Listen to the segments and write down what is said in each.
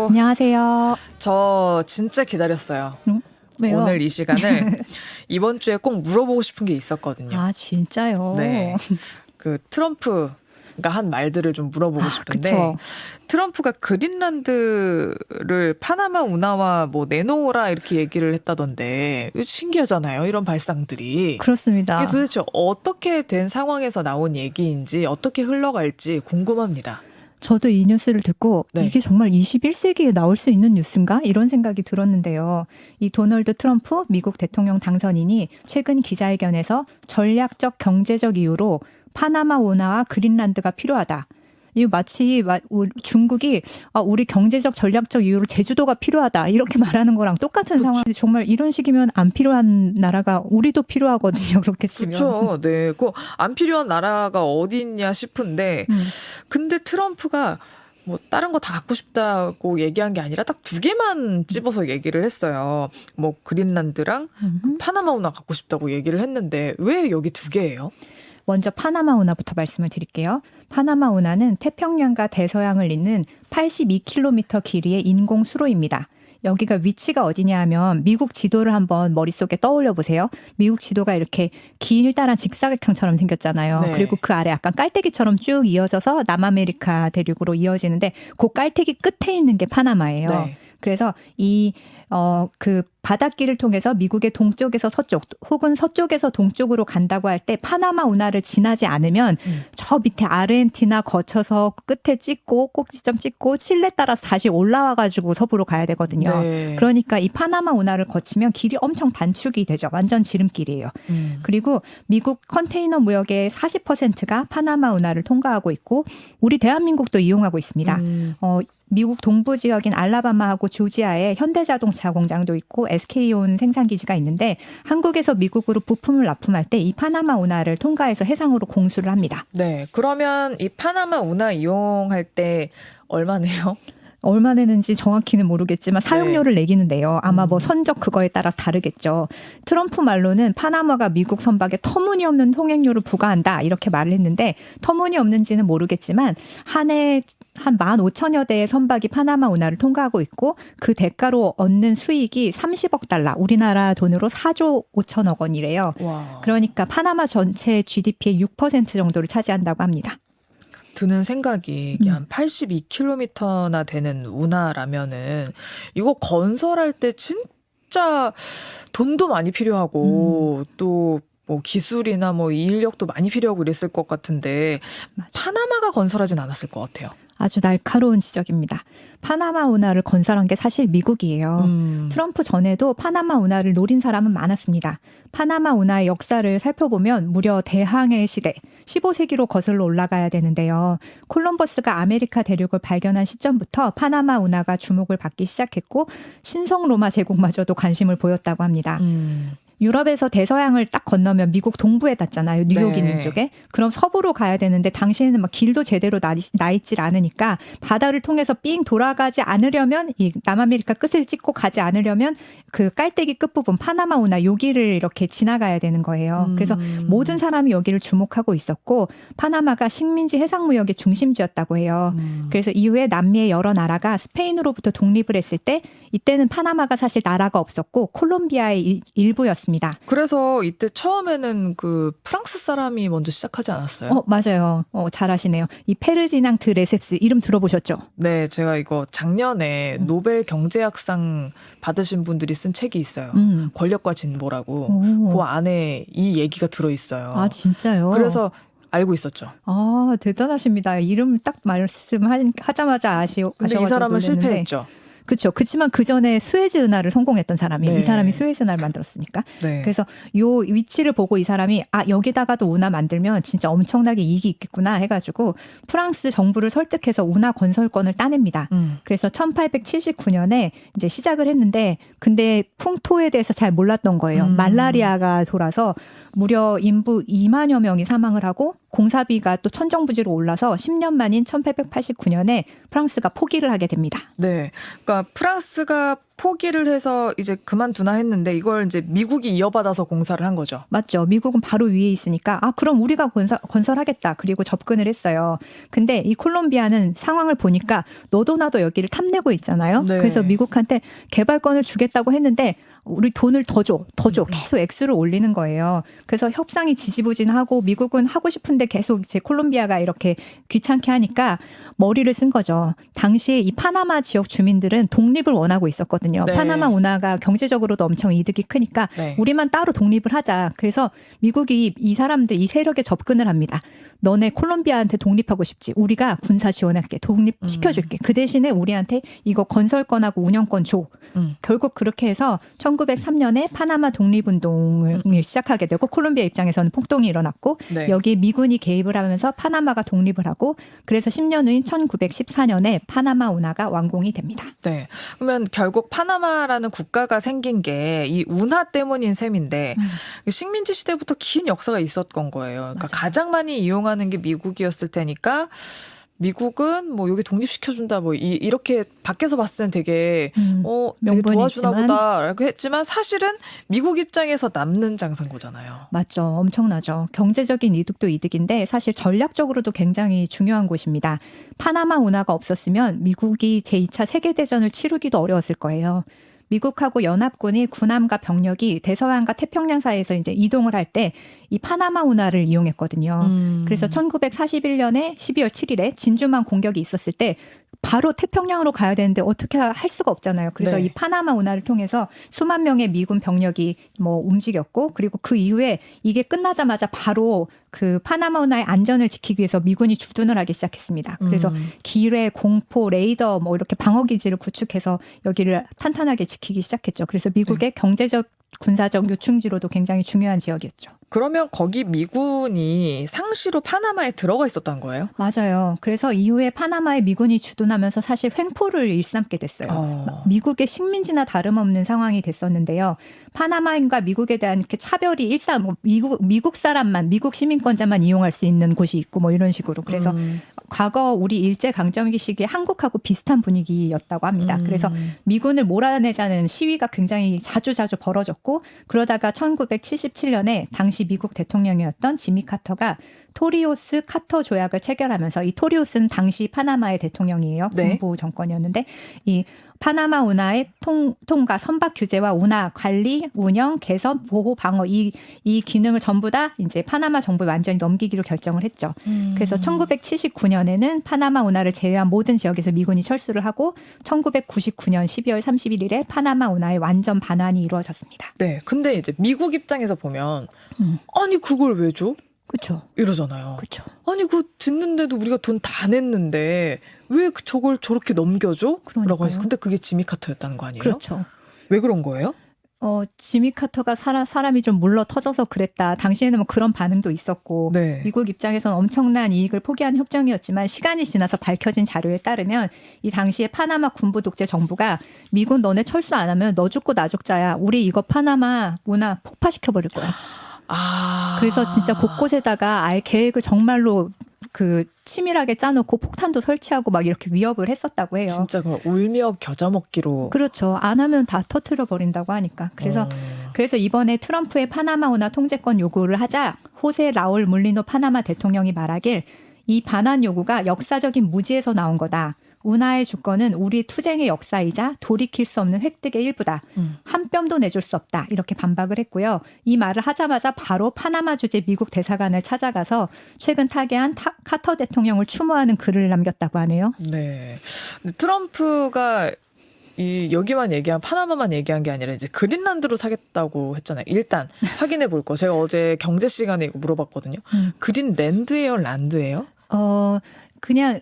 안녕하세요. 저 진짜 기다렸어요. 왜요? 오늘 이 시간을 이번 주에 꼭 물어보고 싶은 게 있었거든요. 아, 진짜요? 네. 그 트럼프가 한 말들을 좀 물어보고 싶은데 그쵸. 트럼프가 그린란드를 파나마 운하와 뭐 내놓으라 이렇게 얘기를 했다던데 신기하잖아요. 이런 발상들이. 그렇습니다. 이게 도대체 어떻게 된 상황에서 나온 얘기인지 어떻게 흘러갈지 궁금합니다. 저도 이 뉴스를 듣고 네. 이게 정말 21세기에 나올 수 있는 뉴스인가? 이런 생각이 들었는데요. 이 도널드 트럼프 미국 대통령 당선인이 최근 기자회견에서 전략적 경제적 이유로 파나마 운하와 그린란드가 필요하다. 이 마치 중국이 우리 경제적 전략적 이유로 제주도가 필요하다 이렇게 말하는 거랑 똑같은 상황인데 정말 이런 식이면 안 필요한 나라가 우리도 필요하거든요. 그렇게 치면. 그렇죠. 네. 그 안 필요한 나라가 어디 있냐 싶은데 근데 트럼프가 뭐 다른 거 다 갖고 싶다고 얘기한 게 아니라 딱 두 개만 집어서 얘기를 했어요. 뭐 그린란드랑 파나마 운하 갖고 싶다고 얘기를 했는데 왜 여기 두 개예요? 먼저 파나마 운하부터 말씀을 드릴게요. 파나마 운하는 태평양과 대서양을 잇는 82km 길이의 인공 수로입니다. 여기가 위치가 어디냐 하면 미국 지도를 한번 머릿속에 떠올려 보세요. 미국 지도가 이렇게 길다란 직사각형처럼 생겼잖아요. 네. 그리고 그 아래 약간 깔때기처럼 쭉 이어져서 남아메리카 대륙으로 이어지는데 그 깔때기 끝에 있는 게 파나마예요. 네. 그래서 그 바닷길을 통해서 미국의 동쪽에서 서쪽 혹은 서쪽에서 동쪽으로 간다고 할 때 파나마 운하를 지나지 않으면 저 밑에 아르헨티나 거쳐서 끝에 찍고 꼭지점 찍고 칠레 따라서 다시 올라와가지고 서부로 가야 되거든요. 네. 그러니까 이 파나마 운하를 거치면 길이 엄청 단축이 되죠. 완전 지름길이에요. 그리고 미국 컨테이너 무역의 40%가 파나마 운하를 통과하고 있고 우리 대한민국도 이용하고 있습니다. 미국 동부 지역인 알라바마하고 조지아에 현대자동차 공장도 있고 SK온 생산기지가 있는데 한국에서 미국으로 부품을 납품할 때 이 파나마 운하를 통과해서 해상으로 공수를 합니다. 네. 그러면 이 파나마 운하 이용할 때 얼마 내요? 얼마 내는지 정확히는 모르겠지만 사용료를 내기는데요. 아마 뭐 선적 그거에 따라 다르겠죠. 트럼프 말로는 파나마가 미국 선박에 터무니없는 통행료를 부과한다 이렇게 말을 했는데 터무니없는지는 모르겠지만 한 해 한 15,000여 대의 선박이 파나마 운하를 통과하고 있고 그 대가로 얻는 수익이 30억 달러, 우리나라 돈으로 4조 5천억 원이래요. 와. 그러니까 파나마 전체 GDP의 6% 정도를 차지한다고 합니다. 드는 생각이 이게 한 82km나 되는 운하라면은 이거 건설할 때 진짜 돈도 많이 필요하고 또 뭐 기술이나 뭐 인력도 많이 필요하고 이랬을 것 같은데 파나마가 건설하진 않았을 것 같아요. 아주 날카로운 지적입니다. 파나마 운하를 건설한 게 사실 미국이에요. 트럼프 전에도 파나마 운하를 노린 사람은 많았습니다. 파나마 운하의 역사를 살펴보면 무려 대항해 시대, 15세기로 거슬러 올라가야 되는데요. 콜럼버스가 아메리카 대륙을 발견한 시점부터 파나마 운하가 주목을 받기 시작했고 신성 로마 제국마저도 관심을 보였다고 합니다. 유럽에서 대서양을 딱 건너면 미국 동부에 닿잖아요. 뉴욕 네. 있는 쪽에. 그럼 서부로 가야 되는데 당시에는 막 길도 제대로 나 있질 않으니까 바다를 통해서 삥 돌아가지 않으려면 이 남아메리카 끝을 찍고 가지 않으려면 그 깔때기 끝부분 파나마 운하 여기를 이렇게 지나가야 되는 거예요. 그래서 모든 사람이 여기를 주목하고 있었고 파나마가 식민지 해상무역의 중심지였다고 해요. 그래서 이후에 남미의 여러 나라가 스페인으로부터 독립을 했을 때 이때는 파나마가 사실 나라가 없었고 콜롬비아의 일부였습니다. 그래서 이때 처음에는 그 프랑스 사람이 먼저 시작하지 않았어요? 맞아요. 잘하시네요. 이 페르디낭트 레셉스 이름 들어보셨죠? 네, 제가 이거 작년에 노벨 경제학상 받으신 분들이 쓴 책이 있어요. 권력과 진보라고. 그 안에 이 얘기가 들어있어요. 아, 진짜요? 그래서 알고 있었죠. 아, 대단하십니다. 이름 딱 말씀하자마자 아셔가지고 근데 이 사람은 놀랐는데. 실패했죠. 그렇죠. 그렇지만 그 전에 수에즈 운하를 성공했던 사람이에요. 네. 이 사람이 수에즈 운하를 만들었으니까. 네. 그래서 요 위치를 보고 이 사람이 여기다가도 운하 만들면 진짜 엄청나게 이익이 있겠구나 해가지고 프랑스 정부를 설득해서 운하 건설권을 따냅니다. 그래서 1879년에 이제 시작을 했는데 근데 풍토에 대해서 잘 몰랐던 거예요. 말라리아가 돌아서 무려 인부 2만여 명이 사망을 하고 공사비가 또 천정부지로 올라서 10년 만인 1889년에 프랑스가 포기를 하게 됩니다. 네. 그러니까 프랑스가 포기를 해서 이제 그만두나 했는데 이걸 이제 미국이 이어받아서 공사를 한 거죠. 맞죠. 미국은 바로 위에 있으니까 그럼 우리가 건설하겠다. 그리고 접근을 했어요. 근데 이 콜롬비아는 상황을 보니까 너도 나도 여기를 탐내고 있잖아요. 네. 그래서 미국한테 개발권을 주겠다고 했는데 우리 돈을 더 줘. 계속 액수를 올리는 거예요. 그래서 협상이 지지부진하고 미국은 하고 싶은데 계속 이제 콜롬비아가 이렇게 귀찮게 하니까 머리를 쓴 거죠. 당시에 이 파나마 지역 주민들은 독립을 원하고 있었거든요. 네. 파나마 운하가 경제적으로도 엄청 이득이 크니까 네. 우리만 따로 독립을 하자. 그래서 미국이 이 사람들, 이 세력에 접근을 합니다. 너네 콜롬비아한테 독립하고 싶지? 우리가 군사 지원할게. 독립시켜줄게. 그 대신에 우리한테 이거 건설권하고 운영권 줘. 결국 그렇게 해서 1903년에 파나마 독립운동을 시작하게 되고 콜롬비아 입장에서는 폭동이 일어났고 네. 여기에 미군이 개입을 하면서 파나마가 독립을 하고 그래서 10년 후인 1914년에 파나마 운하가 완공이 됩니다. 네. 그러면 결국 파나마라는 국가가 생긴 게 이 운하 때문인 셈인데 식민지 시대부터 긴 역사가 있었던 거예요. 그러니까 맞아요. 가장 많이 이용하는 게 미국이었을 테니까 미국은 뭐 여기 독립시켜준다 뭐 이렇게 밖에서 봤을 땐 되게 되게 명분이 도와주나 있지만. 보다라고 했지만 사실은 미국 입장에서 남는 장사인 거잖아요. 맞죠. 엄청나죠. 경제적인 이득도 이득인데 사실 전략적으로도 굉장히 중요한 곳입니다. 파나마 운하가 없었으면 미국이 제2차 세계대전을 치르기도 어려웠을 거예요. 미국하고 연합군이 군함과 병력이 대서양과 태평양 사이에서 이제 이동을 할 때 이 파나마 운하를 이용했거든요. 그래서 1941년에 12월 7일에 진주만 공격이 있었을 때 바로 태평양으로 가야 되는데 어떻게 할 수가 없잖아요. 그래서 네. 이 파나마 운하를 통해서 수만 명의 미군 병력이 뭐 움직였고 그리고 그 이후에 이게 끝나자마자 바로 그 파나마 운하의 안전을 지키기 위해서 미군이 주둔을 하기 시작했습니다. 그래서 기뢰, 공포, 레이더 뭐 이렇게 방어 기지를 구축해서 여기를 탄탄하게 지키기 시작했죠. 그래서 미국의 경제적 군사적 요충지로도 굉장히 중요한 지역이었죠. 그러면 거기 미군이 상시로 파나마에 들어가 있었던 거예요? 맞아요. 그래서 이후에 파나마에 미군이 주둔하면서 사실 횡포를 일삼게 됐어요. 미국의 식민지나 다름없는 상황이 됐었는데요. 파나마인과 미국에 대한 이렇게 차별이 미국 사람만, 미국 시민권자만 이용할 수 있는 곳이 있고 뭐 이런 식으로. 그래서 과거 우리 일제강점기 시기에 한국하고 비슷한 분위기였다고 합니다. 그래서 미군을 몰아내자는 시위가 굉장히 자주 벌어졌고 그러다가 1977년에 당시 미국 대통령이었던 지미 카터가 토리오스 카터 조약을 체결하면서 이 토리오스는 당시 파나마의 대통령이에요. 네. 군부 정권이었는데 이 파나마 운하의 통과, 선박 규제와 운하 관리, 운영, 개선, 보호, 방어 이 기능을 전부 다 이제 파나마 정부에 완전히 넘기기로 결정을 했죠. 그래서 1979년에는 파나마 운하를 제외한 모든 지역에서 미군이 철수를 하고 1999년 12월 31일에 파나마 운하의 완전 반환이 이루어졌습니다. 네. 근데 이제 미국 입장에서 보면 아니 그걸 왜 줘? 그렇죠. 이러잖아요. 그렇죠. 아니 그거 짓는데도 우리가 돈 다 냈는데 왜 저걸 저렇게 넘겨줘? 그러니까요. 라고 해서 근데 그게 지미 카터였다는 거 아니에요? 그렇죠. 왜 그런 거예요? 지미 카터가 사람이 좀 물러 터져서 그랬다. 당시에는 뭐 그런 반응도 있었고 네. 미국 입장에서는 엄청난 이익을 포기한 협정이었지만 시간이 지나서 밝혀진 자료에 따르면 이 당시에 파나마 군부 독재 정부가 미군 너네 철수 안 하면 너 죽고 나 죽자야. 우리 이거 파나마 운하 폭파시켜버릴 거야. 그래서 진짜 곳곳에다가 아예 계획을 정말로 그 치밀하게 짜놓고 폭탄도 설치하고 막 이렇게 위협을 했었다고 해요. 진짜 그 울며 겨자 먹기로. 그렇죠. 안 하면 다 터트려 버린다고 하니까. 그래서 이번에 트럼프의 파나마 운하 통제권 요구를 하자 호세 라울 물리노 파나마 대통령이 말하길 이 반환 요구가 역사적인 무지에서 나온 거다. 운하의 주권은 우리 투쟁의 역사이자 돌이킬 수 없는 획득의 일부다. 한 뼘도 내줄 수 없다. 이렇게 반박을 했고요. 이 말을 하자마자 바로 파나마 주재 미국 대사관을 찾아가서 최근 타계한 카터 대통령을 추모하는 글을 남겼다고 하네요. 네. 근데 트럼프가 여기만 얘기한 파나마만 얘기한 게 아니라 이제 그린란드로 사겠다고 했잖아요. 일단 확인해 볼 거. 제가 어제 경제 시간에 이거 물어봤거든요. 그린랜드예요, 란드예요? 그냥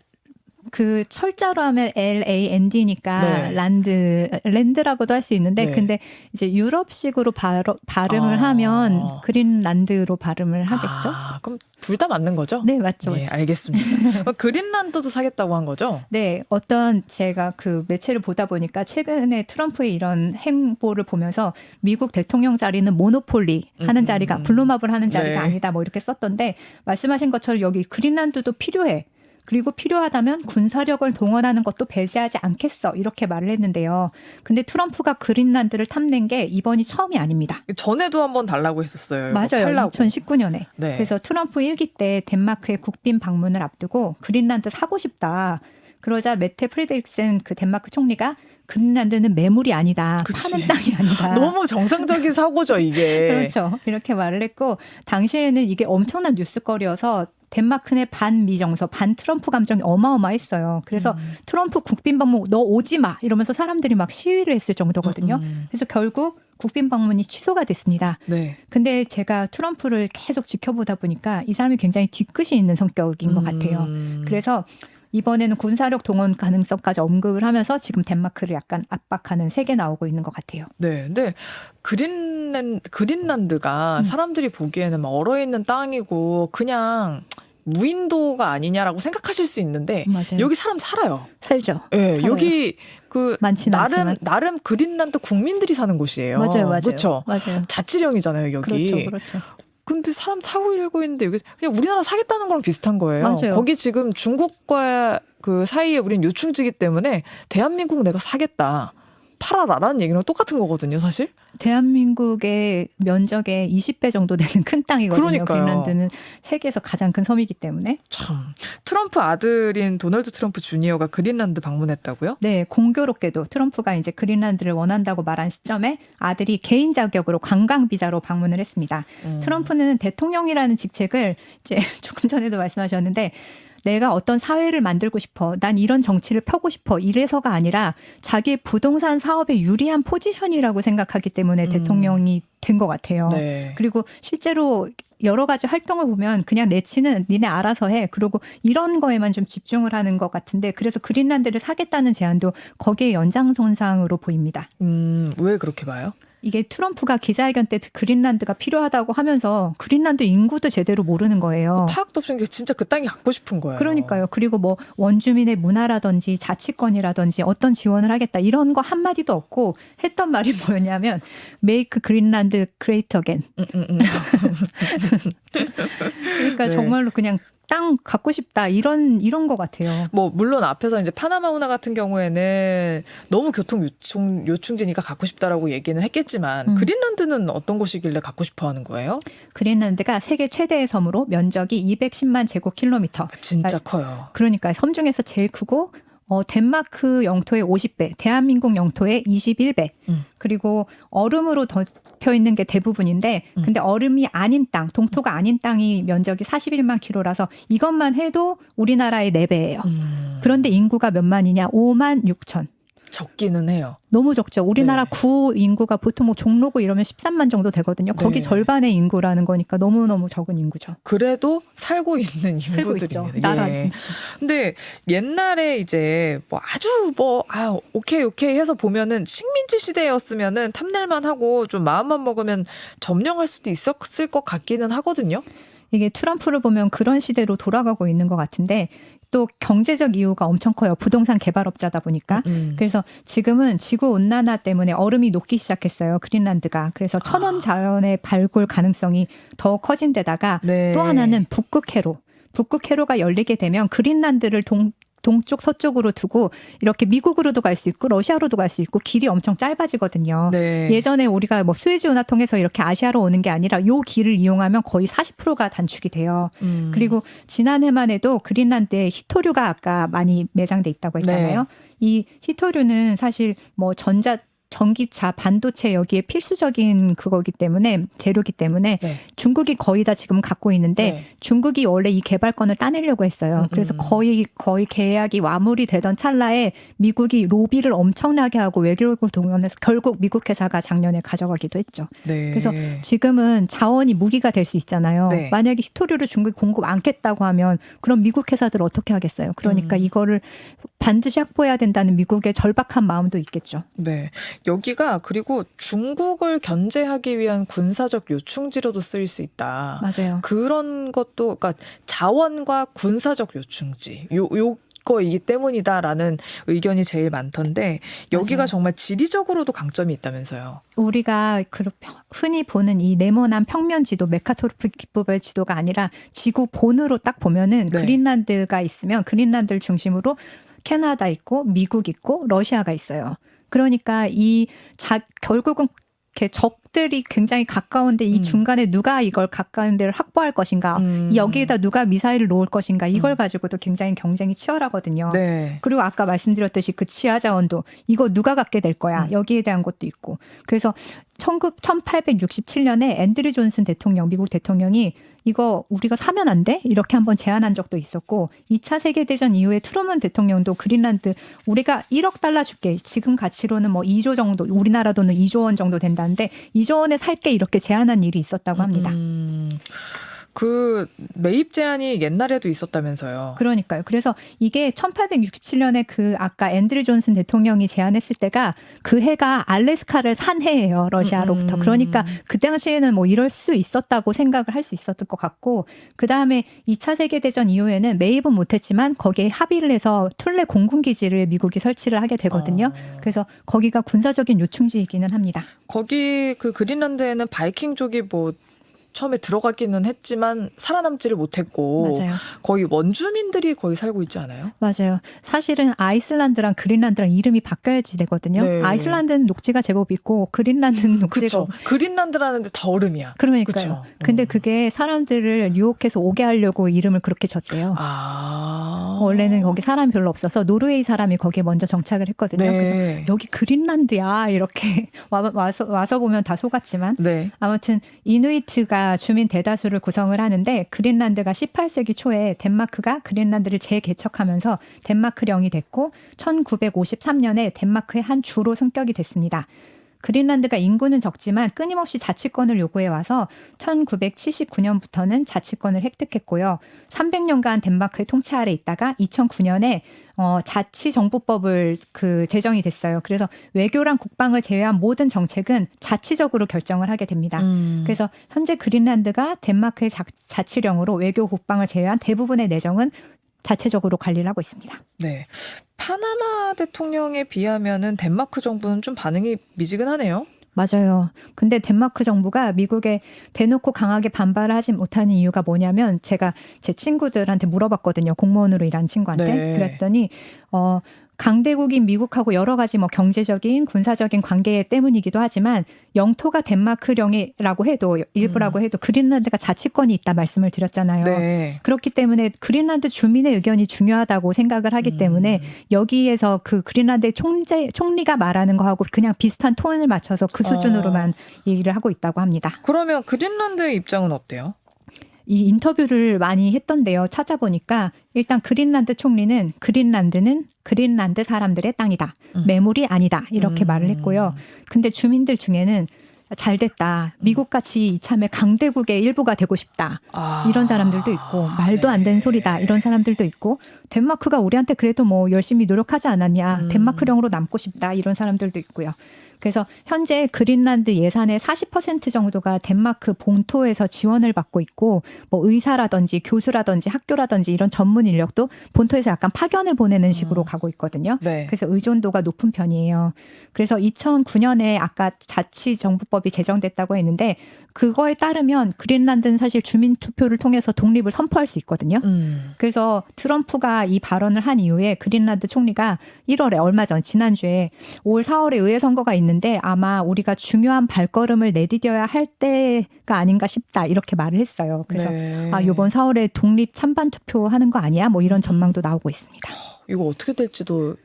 그 철자로 하면 LAND니까 네. 랜드라고도 할 수 있는데 네. 근데 이제 유럽식으로 발음을 하면 그린란드로 발음을 하겠죠. 그럼 둘 다 맞는 거죠? 네, 맞죠. 네, 알겠습니다. 그린란드도 사겠다고 한 거죠? 네, 어떤 제가 그 매체를 보다 보니까 최근에 트럼프의 이런 행보를 보면서 미국 대통령 자리는 모노폴리 하는 자리가 블루마블 하는 자리가 네. 아니다 뭐 이렇게 썼던데 말씀하신 것처럼 여기 그린란드도 필요해. 그리고 필요하다면 군사력을 동원하는 것도 배제하지 않겠어. 이렇게 말을 했는데요. 근데 트럼프가 그린란드를 탐낸 게 이번이 처음이 아닙니다. 전에도 한번 달라고 했었어요. 맞아요. 팔라고. 2019년에. 네. 그래서 트럼프 1기 때 덴마크의 국빈 방문을 앞두고 그린란드 사고 싶다. 그러자 메테 프레드릭센 그 덴마크 총리가 그린란드는 매물이 아니다. 그치. 파는 땅이 아니다. 너무 정상적인 사고죠, 이게. 그렇죠. 이렇게 말을 했고 당시에는 이게 엄청난 뉴스거리여서 덴마크 내 반미정서, 반 트럼프 감정이 어마어마했어요. 그래서 트럼프 국빈 방문 너 오지 마 이러면서 사람들이 막 시위를 했을 정도거든요. 그래서 결국 국빈 방문이 취소가 됐습니다. 네. 근데 제가 트럼프를 계속 지켜보다 보니까 이 사람이 굉장히 뒤끝이 있는 성격인 것 같아요. 그래서 이번에는 군사력 동원 가능성까지 언급을 하면서 지금 덴마크를 약간 압박하는 색이 나오고 있는 것 같아요. 네, 근데 그린란드가 사람들이 보기에는 막 얼어있는 땅이고 그냥 무인도가 아니냐라고 생각하실 수 있는데 맞아요. 여기 사람 살아요. 살죠. 네, 살아요. 여기 그 많지는 않지만. 나름 그린란드 국민들이 사는 곳이에요. 맞아요. 그렇죠. 맞아요. 자치령이잖아요, 여기. 그렇죠. 그렇죠. 근데 사람 사고 일고 있는데 여기 그냥 우리나라 사겠다는 거랑 비슷한 거예요. 맞아요. 거기 지금 중국과 그 사이에 우린 요충지기 때문에 대한민국 내가 사겠다. 팔아라라는 얘기랑 똑같은 거거든요, 사실. 대한민국의 면적의 20배 정도 되는 큰 땅이거든요. 그러니까요. 그린란드는 세계에서 가장 큰 섬이기 때문에. 참. 트럼프 아들인 도널드 트럼프 주니어가 그린란드 방문했다고요? 네, 공교롭게도 트럼프가 이제 그린란드를 원한다고 말한 시점에 아들이 개인 자격으로 관광 비자로 방문을 했습니다. 트럼프는 대통령이라는 직책을 이제 조금 전에도 말씀하셨는데 내가 어떤 사회를 만들고 싶어. 난 이런 정치를 펴고 싶어. 이래서가 아니라 자기의 부동산 사업에 유리한 포지션이라고 생각하기 때문에 대통령이 된 것 같아요. 네. 그리고 실제로 여러 가지 활동을 보면 그냥 내치는 니네 알아서 해. 그리고 이런 거에만 좀 집중을 하는 것 같은데 그래서 그린란드를 사겠다는 제안도 거기에 연장선상으로 보입니다. 왜 그렇게 봐요? 이게 트럼프가 기자회견 때 그린란드가 필요하다고 하면서 그린란드 인구도 제대로 모르는 거예요. 파악도 없이 진짜 그 땅이 갖고 싶은 거예요. 그러니까요. 그리고 뭐 원주민의 문화라든지 자치권이라든지 어떤 지원을 하겠다 이런 거 한마디도 없고 했던 말이 뭐였냐면 Make Greenland Great Again. 그러니까 네. 정말로 그냥 땅 갖고 싶다 이런 것 같아요. 뭐 물론 앞에서 이제 파나마 운하 같은 경우에는 너무 교통 요충지니까 갖고 싶다라고 얘기는 했겠지만 그린란드는 어떤 곳이길래 갖고 싶어 하는 거예요? 그린란드가 세계 최대의 섬으로 면적이 210만 제곱킬로미터. 진짜 커요. 그러니까 섬 중에서 제일 크고 덴마크 영토의 50배, 대한민국 영토의 21배. 그리고 얼음으로 덮여 있는 게 대부분인데 근데 얼음이 아닌 땅, 동토가 아닌 땅이 면적이 41만 킬로라서 이것만 해도 우리나라의 4배예요. 그런데 인구가 몇만이냐? 5만 6천. 적기는 해요. 너무 적죠. 우리나라 네. 구 인구가 보통 뭐 종로구 이러면 13만 정도 되거든요. 거기 네. 절반의 인구라는 거니까 너무너무 적은 인구죠. 그래도 살고 있는 살고 있죠. 인구들입니다. 나라. 예. 근데 옛날에 이제 뭐 아주 오케이 해서 보면은 식민지 시대였으면은 탐낼만 하고 좀 마음만 먹으면 점령할 수도 있었을 것 같기는 하거든요. 이게 트럼프를 보면 그런 시대로 돌아가고 있는 것 같은데 또 경제적 이유가 엄청 커요. 부동산 개발업자다 보니까. 그래서 지금은 지구 온난화 때문에 얼음이 녹기 시작했어요. 그린란드가. 그래서 천원 자연의 발굴 가능성이 더 커진 데다가 네. 또 하나는 북극 회로가 열리게 되면 그린란드를 동쪽 서쪽으로 두고 이렇게 미국으로도 갈 수 있고 러시아로도 갈 수 있고 길이 엄청 짧아지거든요. 네. 예전에 우리가 뭐 수에즈 운하 통해서 이렇게 아시아로 오는 게 아니라 요 길을 이용하면 거의 40%가 단축이 돼요. 그리고 지난해만 해도 그린란드에 히토류가 아까 많이 매장돼 있다고 했잖아요. 네. 이 히토류는 사실 뭐 전기차, 반도체 여기에 필수적인 그거기 때문에 재료기 때문에 네. 중국이 거의 다 지금 갖고 있는데 네. 중국이 원래 이 개발권을 따내려고 했어요. 그래서 거의 계약이 마무리되던 찰나에 미국이 로비를 엄청나게 하고 외교력을 동원해서 결국 미국 회사가 작년에 가져가기도 했죠. 네. 그래서 지금은 자원이 무기가 될 수 있잖아요. 네. 만약에 히토류를 중국이 공급 않겠다고 하면 그럼 미국 회사들 어떻게 하겠어요? 그러니까 이거를 반드시 확보해야 된다는 미국의 절박한 마음도 있겠죠. 네. 여기가 그리고 중국을 견제하기 위한 군사적 요충지로도 쓰일 수 있다. 맞아요. 그런 것도 그러니까 자원과 군사적 요충지 요거이기 때문이다라는 의견이 제일 많던데 여기가 맞아요. 정말 지리적으로도 강점이 있다면서요. 우리가 흔히 보는 이 네모난 평면 지도, 메카토르프 기법의 지도가 아니라 지구 본으로 딱 보면은 네. 그린란드가 있으면 그린란드를 중심으로 캐나다 있고 미국 있고 러시아가 있어요. 그러니까 결국은 이렇게 적들이 굉장히 가까운데 이 중간에 누가 이걸 가까운 데를 확보할 것인가, 여기에다 누가 미사일을 놓을 것인가, 이걸 가지고도 굉장히 경쟁이 치열하거든요. 네. 그리고 아까 말씀드렸듯이 그 지하 자원도 이거 누가 갖게 될 거야. 여기에 대한 것도 있고. 그래서 1867년에 앤드류 존슨 대통령, 미국 대통령이 이거 우리가 사면 안 돼? 이렇게 한번 제안한 적도 있었고 2차 세계대전 이후에 트루먼 대통령도 그린란드 우리가 1억 달러 줄게. 지금 가치로는 뭐 2조 정도, 우리나라 돈은 2조 원 정도 된다는데 2조 원에 살게 이렇게 제안한 일이 있었다고 합니다. 그 매입 제한이 옛날에도 있었다면서요. 그러니까요. 그래서 이게 1867년에 그 아까 앤드류 존슨 대통령이 제안했을 때가 그 해가 알래스카를 산 해예요. 러시아로부터. 그러니까 그 당시에는 뭐 이럴 수 있었다고 생각을 할 수 있었을 것 같고 그다음에 2차 세계대전 이후에는 매입은 못했지만 거기에 합의를 해서 툴레 공군기지를 미국이 설치를 하게 되거든요. 그래서 거기가 군사적인 요충지이기는 합니다. 거기 그 그린란드에는 바이킹족이 뭐 처음에 들어가기는 했지만 살아남지를 못했고 맞아요. 거의 원주민들이 거의 살고 있지 않아요? 맞아요. 사실은 아이슬란드랑 그린란드랑 이름이 바뀌어야지 되거든요. 네. 아이슬란드는 녹지가 제법 있고 그린란드는 녹지가 그렇죠. 그린란드라는데 다 얼음이야. 그러니까요. 그쵸? 근데 그게 사람들을 유혹해서 오게 하려고 이름을 그렇게 졌대요. 원래는 거기 사람이 별로 없어서 노르웨이 사람이 거기에 먼저 정착을 했거든요. 네. 그래서 여기 그린란드야 이렇게 와서 보면 다 속았지만 네. 아무튼 이누이트가 주민 대다수를 구성을 하는데 그린란드가 18세기 초에 덴마크가 그린란드를 재개척하면서 덴마크령이 됐고 1953년에 덴마크의 한 주로 승격이 됐습니다. 그린란드가 인구는 적지만 끊임없이 자치권을 요구해 와서 1979년부터는 자치권을 획득했고요. 300년간 덴마크의 통치 아래 있다가 2009년에 자치정부법을 제정이 됐어요. 그래서 외교랑 국방을 제외한 모든 정책은 자치적으로 결정을 하게 됩니다. 그래서 현재 그린란드가 덴마크의 자치령으로 외교 국방을 제외한 대부분의 내정은 자체적으로 관리를 하고 있습니다. 네. 파나마 대통령에 비하면은 덴마크 정부는 좀 반응이 미지근하네요. 맞아요. 근데 덴마크 정부가 미국에 대놓고 강하게 반발을 하지 못하는 이유가 뭐냐면 제가 제 친구들한테 물어봤거든요. 공무원으로 일하는 친구한테. 네. 그랬더니 강대국인 미국하고 여러 가지 뭐 경제적인 군사적인 관계 때문이기도 하지만 영토가 덴마크령이라고 해도 일부라고 해도 그린란드가 자치권이 있다 말씀을 드렸잖아요. 네. 그렇기 때문에 그린란드 주민의 의견이 중요하다고 생각을 하기 때문에 여기에서 그 그린란드의 총리가 말하는 거하고 그냥 비슷한 톤을 맞춰서 그 수준으로만 얘기를 하고 있다고 합니다. 그러면 그린란드의 입장은 어때요? 이 인터뷰를 많이 했던데요. 찾아보니까 일단 그린란드 총리는 그린란드는 그린란드 사람들의 땅이다. 매물이 아니다. 이렇게 말을 했고요. 근데 주민들 중에는 잘 됐다. 미국같이 이참에 강대국의 일부가 되고 싶다. 이런 사람들도 있고 말도 안 되는 소리다. 이런 사람들도 있고 덴마크가 우리한테 그래도 뭐 열심히 노력하지 않았냐. 덴마크령으로 남고 싶다. 이런 사람들도 있고요. 그래서 현재 그린란드 예산의 40% 정도가 덴마크 본토에서 지원을 받고 있고 뭐 의사라든지 교수라든지 학교라든지 이런 전문 인력도 본토에서 약간 파견을 보내는 식으로 가고 있거든요. 네. 그래서 의존도가 높은 편이에요. 그래서 2009년에 아까 자치정부법이 제정됐다고 했는데 그거에 따르면 그린란드는 사실 주민투표를 통해서 독립을 선포할 수 있거든요. 그래서 트럼프가 이 발언을 한 이후에 그린란드 총리가 1월에 얼마 전 지난주에 올 4월에 의회 선거가 있는데 아마 우리가 중요한 발걸음을 내디뎌야 할 때가 아닌가 싶다 이렇게 말을 했어요. 그래서 네. 이번 4월에 독립 찬반 투표하는 거 아니야? 뭐 이런 전망도 나오고 있습니다. 이거 어떻게 될지도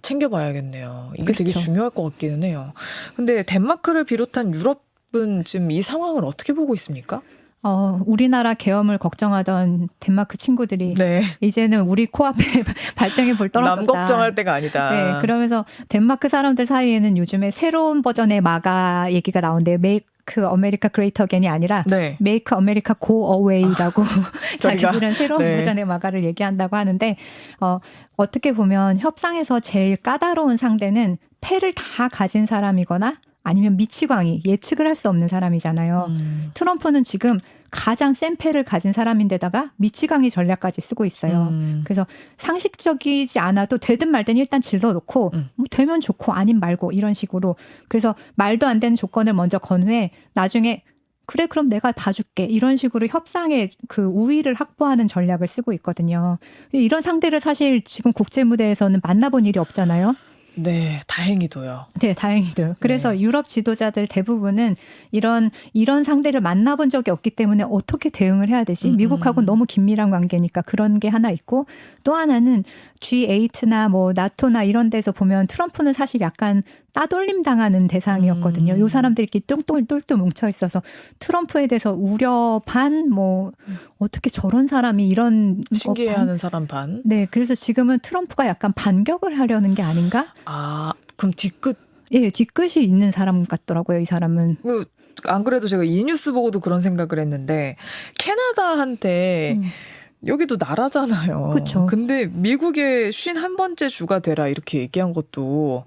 챙겨봐야겠네요. 이게 되게 그렇죠. 중요할 것 같기는 해요. 근데 덴마크를 비롯한 유럽은 지금 이 상황을 어떻게 보고 있습니까? 우리나라 계엄을 걱정하던 덴마크 친구들이 네. 이제는 우리 코앞에 발등에 불 떨어졌다. 남 걱정할 때가 아니다. 네, 그러면서 덴마크 사람들 사이에는 요즘에 새로운 버전의 마가 얘기가 나오는데 Make America Great Again이 아니라 네. Make America Go Away라고 저희가, 자기들은 새로운 네. 버전의 마가를 얘기한다고 하는데 어떻게 보면 협상에서 제일 까다로운 상대는 패를 다 가진 사람이거나 아니면 미치광이 예측을 할 수 없는 사람이잖아요. 트럼프는 지금 가장 센 패를 가진 사람인데다가 미치광이 전략까지 쓰고 있어요. 그래서 상식적이지 않아도 되든 말든 일단 질러놓고 뭐 되면 좋고 아님 말고 이런 식으로. 그래서 말도 안 되는 조건을 먼저 건후해 나중에 그래 그럼 내가 봐줄게 이런 식으로 협상의 그 우위를 확보하는 전략을 쓰고 있거든요. 이런 상대를 사실 지금 국제 무대에서는 만나본 일이 없잖아요. 네, 다행히도요. 네, 다행히도. 그래서 네. 유럽 지도자들 대부분은 이런 상대를 만나본 적이 없기 때문에 어떻게 대응을 해야 되지? 미국하고는 너무 긴밀한 관계니까 그런 게 하나 있고 또 하나는 G8나 뭐 나토나 이런 데서 보면 트럼프는 사실 약간 따돌림 당하는 대상이었거든요. 요 사람들끼리 똘똘 뭉쳐 있어서 트럼프에 대해서 우려 반, 뭐 어떻게 저런 사람이 이런 신기해하는 사람 반. 네, 그래서 지금은 트럼프가 약간 반격을 하려는 게 아닌가? 그럼 뒤끝. 예, 뒤끝이 있는 사람 같더라고요, 이 사람은. 안 그래도 제가 이 뉴스 보고도 그런 생각을 했는데 캐나다한테 여기도 나라잖아요. 그쵸. 근데 미국의 51번째 주가 되라 이렇게 얘기한 것도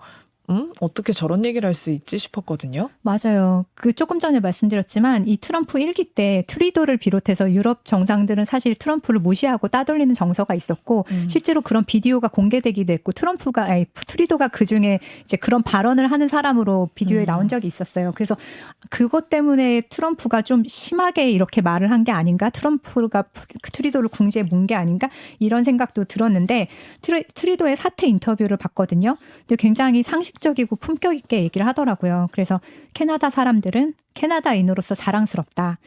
어떻게 저런 얘기를 할 수 있지 싶었거든요. 맞아요. 그 조금 전에 말씀드렸지만 이 트럼프 1기 때 트리도를 비롯해서 유럽 정상들은 사실 트럼프를 무시하고 따돌리는 정서가 있었고 실제로 그런 비디오가 공개되기도 했고 트리도가 그중에 이제 그런 발언을 하는 사람으로 비디오에 나온 적이 있었어요. 그래서 그것 때문에 트럼프가 좀 심하게 이렇게 말을 한 게 아닌가? 트럼프가 트리도를 궁지에 문 게 아닌가? 이런 생각도 들었는데 트리도의 사퇴 인터뷰를 봤거든요. 근데 굉장히 상식적이고 품격 있게 얘기를 하더라고요. 그래서 캐나다 사람들은 캐나다인으로서 자랑스럽다.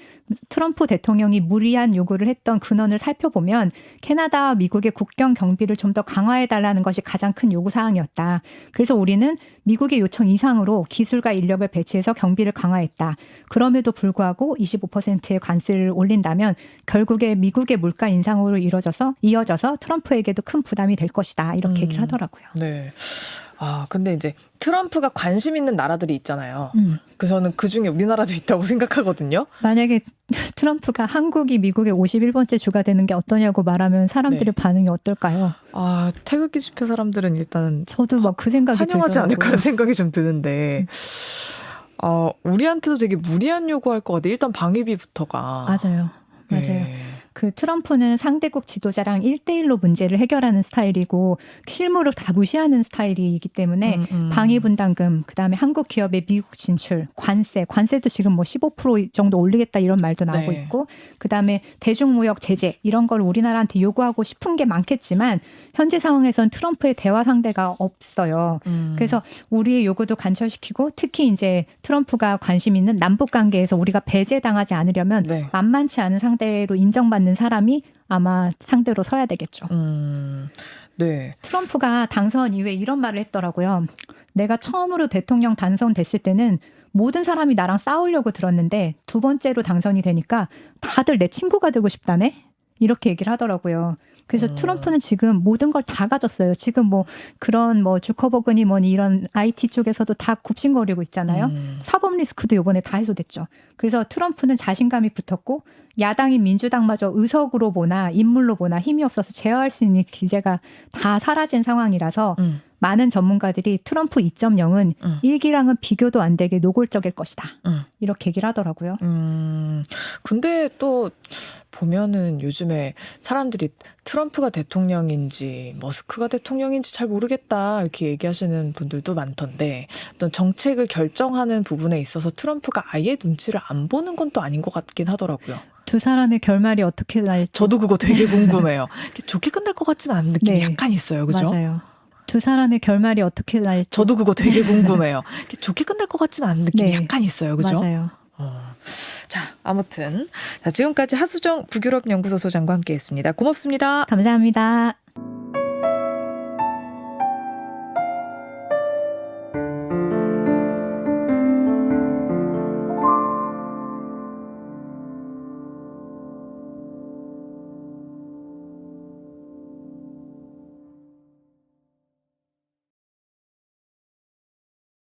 트럼프 대통령이 무리한 요구를 했던 근원을 살펴보면 캐나다와 미국의 국경 경비를 좀 더 강화해달라는 것이 가장 큰 요구사항이었다. 그래서 우리는 미국의 요청 이상으로 기술과 인력을 배치해서 경비를 강화했다. 그럼에도 불구하고 25%의 관세를 올린다면 결국에 미국의 물가 인상으로 이어져서 트럼프에게도 큰 부담이 될 것이다. 이렇게 얘기를 하더라고요. 네. 근데 이제 트럼프가 관심 있는 나라들이 있잖아요. 저는 그중에 우리나라도 있다고 생각하거든요. 만약에 트럼프가 한국이 미국의 51번째 주가 되는 게 어떠냐고 말하면 사람들의 반응이 어떨까요? 태극기 집회 사람들은 일단 저도 막 그 생각이 환영하지 들더라고요. 않을까라는 생각이 좀 드는데 우리한테도 되게 무리한 요구할 것 같아요. 일단 방위비부터가. 맞아요. 네. 그 트럼프는 상대국 지도자랑 1대1로 문제를 해결하는 스타일이고 실무를 다 무시하는 스타일이기 때문에 방위분담금, 그다음에 한국 기업의 미국 진출, 관세도 지금 뭐 15% 정도 올리겠다 이런 말도 나오고 네. 있고 그다음에 대중무역 제재 이런 걸 우리나라한테 요구하고 싶은 게 많겠지만 현재 상황에선 트럼프의 대화 상대가 없어요. 그래서 우리의 요구도 관철시키고 특히 이제 트럼프가 관심 있는 남북 관계에서 우리가 배제당하지 않으려면 네. 만만치 않은 상대로 인정받는 사람이 아마 상대로 서야 되겠죠. 네. 트럼프가 당선 이후에 이런 말을 했더라고요. 내가 처음으로 대통령 당선됐을 때는 모든 사람이 나랑 싸우려고 들었는데 두 번째로 당선이 되니까 다들 내 친구가 되고 싶다네? 이렇게 얘기를 하더라고요. 그래서 트럼프는 지금 모든 걸 다 가졌어요. 지금 뭐 그런 뭐 주커버그니 뭐니 이런 IT 쪽에서도 다 굽신거리고 있잖아요. 사법 리스크도 이번에 다 해소됐죠. 그래서 트럼프는 자신감이 붙었고 야당인 민주당마저 의석으로 보나 인물로 보나 힘이 없어서 제어할 수 있는 기제가 다 사라진 상황이라서 많은 전문가들이 트럼프 2.0은 1기랑은 비교도 안 되게 노골적일 것이다. 이렇게 얘기를 하더라고요. 근데 또 보면은 요즘에 사람들이 트럼프가 대통령인지 머스크가 대통령인지 잘 모르겠다 이렇게 얘기하시는 분들도 많던데 어떤 정책을 결정하는 부분에 있어서 트럼프가 아예 눈치를 안 보는 건 또 아닌 것 같긴 하더라고요. 두 사람의 결말이 어떻게 날지. 저도 그거 되게 궁금해요. 좋게 끝날 것 같지는 않은 느낌이 네. 약간 있어요. 그죠? 맞아요. 두 사람의 결말이 어떻게 날지. 저도 그거 되게 궁금해요. 좋게 끝날 것 같지는 않은 느낌이 네. 약간 있어요. 그죠? 맞아요. 자, 아무튼 지금까지 하수정 북유럽 연구소 소장과 함께했습니다. 고맙습니다. 감사합니다.